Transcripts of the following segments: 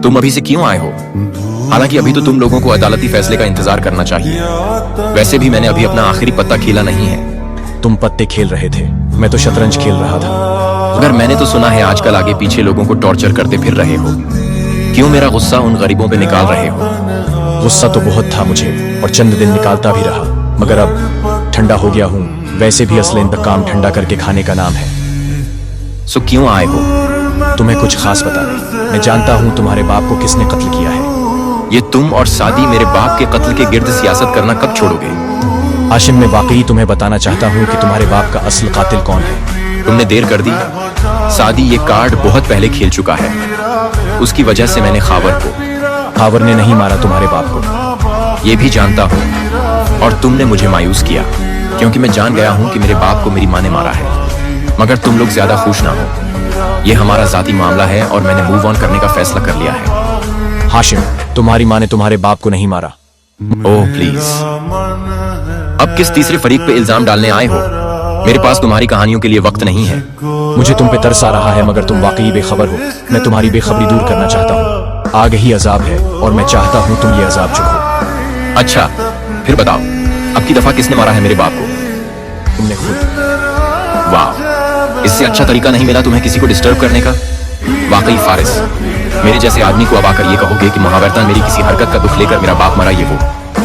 तुम अभी से क्यों आए हो? हालांकि अभी तो तुम लोगों को अदालती फैसले का इंतजार करना चाहिए। वैसे भी मैंने अभी अपना आखिरी पत्ता खेला नहीं है। तुम पत्ते खेल रहे थे, मैं तो शतरंज खेल रहा था। मगर मैंने तो सुना है आजकल आगे पीछे लोगों को टॉर्चर करते फिर रहे हो। क्यों मेरा गुस्सा उन गरीबों पे निकाल रहे हो? गुस्सा तो बहुत था मुझे और चंद दिन निकालता भी रहा, मगर अब ठंडा हो गया हूँ। वैसे भी असल इंतकाम ठंडा करके खाने का नाम है। सो क्यों आए हो? तुम्हें कुछ खास बता नहीं। मैं जानता हूँ तुम्हारे बाप को किसने कत्ल किया है। ये तुम और सादी मेरे बाप के कत्ल के गिर्द सियासत करना कब छोड़ोगे? हाशिम, मैं वाकई तुम्हें बताना चाहता हूँ कि तुम्हारे बाप का असल कातिल कौन है। तुमने देर कर दी। सादी ये कार्ड बहुत पहले खेल चुका है। उसकी वजह से मैंने खावर ने नहीं मारा तुम्हारे बाप को। ये भी जानता हूँ और तुमने मुझे मायूस किया क्योंकि मैं जान गया हूँ कि मेरे बाप को मेरी माँ ने मारा है। मगर तुम लोग ज्यादा खुश ना हो। ये हमारा जाती मामला है और मैंने मूव ऑन करने का फैसला कर लिया है। हाशिम, तुम्हारी माँ ने तुम्हारे बाप को नहीं मारा। ओह प्लीज, अब किस तीसरे फरीक पे इल्जाम डालने आए हो? मेरे पास तुम्हारी कहानियों के लिए वक्त नहीं है। मुझे तुम पे तरस आ रहा है, मगर तुम वाकई बेखबर हो। मैं तुम्हारी बेखबरी दूर करना चाहता हूँ। आग ही अजाब है और मैं चाहता हूँ तुम ये अजाब चुको। अच्छा, फिर बताओ, अब की दफा किसने मारा है मेरे बाप को? तुमने खुद। वाह, इससे अच्छा तरीका नहीं मिला तुम्हें किसी को डिस्टर्ब करने का। वाकई फारिस, मेरे जैसे आदमी को अब आकर ये कहोगे कि महावरतन मेरी किसी हरकत का दुख लेकर मेरा बाप मरा, ये वो,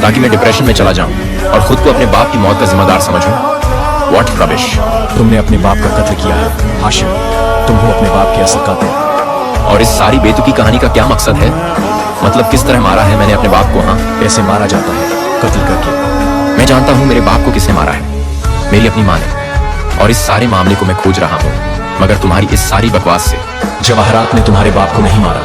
ताकि मैं डिप्रेशन में चला जाऊं और खुद को अपने बाप की मौत का जिम्मेदार समझूं। What rubbish. तुमने अपने बाप का कत्ल किया है हाशिम। तुम हो अपने बाप के असल कातिल। और इस सारी बेतुकी कहानी का क्या मकसद है? मतलब किस तरह मारा है मैंने अपने बाप को? हाँ, ऐसे मारा जाता है, कत्ल करके। मैं जानता हूँ मेरे बाप को किसने मारा है। मेरी अपनी माँ ने। और इस सारे मामले को मैं खोज रहा हूँ, मगर तुम्हारी इस सारी बकवास से। जवाहरात ने तुम्हारे बाप को नहीं मारा।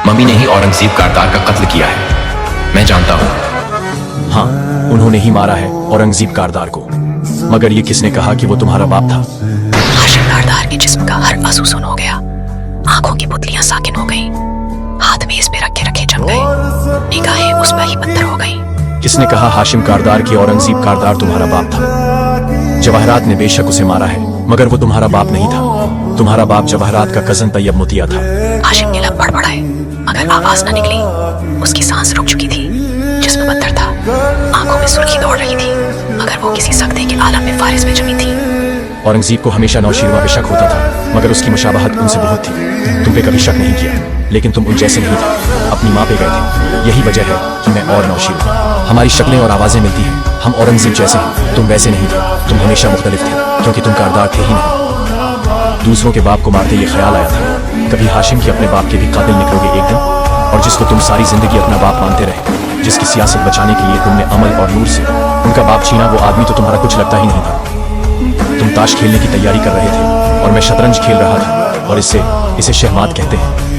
मम्मी ने ही औरंगजेब कारदार का कत्ल किया है, मैं जानता हूँ। हाँ, उन्होंने ही मारा है औरंगजेब कारदार को। मगर ये किसने कहा कि वो तुम्हारा बाप था? हाशिम कारदार के जिस्म का हर आंसू सुन हो गया। आंखों की पुतलियां साकिन हो गईं, हाथ में इस पे रखे रखे जम गए, निगाहें उस पर ही पत्थर हो गईं। किसने कहा हाशिम कारदार की औरंगजेब कारदार तुम्हारा बाप था? जवाहरात ने बेशक उसे मारा है, मगर वो तुम्हारा बाप नहीं था। तुम्हारा बाप जवाहरात का कजन तैयब मुतिया था। हाशिम के लब बड़बड़ाए, मगर आवाज न निकली। उसकी सांस रुक चुकी थी, जिस्म पत्थर था, आंखों में सुर्खी दौड़ रही थी, मगर वो किसी सख्ते के आलम में फारिस में जमी थी। औरंगजेब को हमेशा नौशीरवा पे शक होता था, मगर उसकी मुशाबहत उनसे बहुत थी। तुम पे कभी शक नहीं किया, लेकिन तुम उन जैसे नहीं थे। अपनी माँ पे गए थे। यही वजह है कि मैं और नौशीरवा, हमारी शक्लें और आवाजें मिलती हैं। हम औरंगजेब जैसे हैं, तुम वैसे नहीं थे। तुम हमेशा मुख्तलिफ थे, क्योंकि तुम कारदार थे ही नहीं। दूसरों के बाप को मारते ये ख्याल आया था कभी हाशिम के अपने बाप के भी कातिल निकलोगे एक दिन, और जिसको तुम सारी जिंदगी अपना बाप मानते रहे, जिसकी सियासत बचाने के लिए तुमने अमल और नूर से उनका बाप छीना, वो आदमी तो तुम्हारा कुछ लगता ही नहीं था। तुम ताश खेलने की तैयारी कर रहे थे और मैं शतरंज खेल रहा था, और इसे शहमात कहते हैं।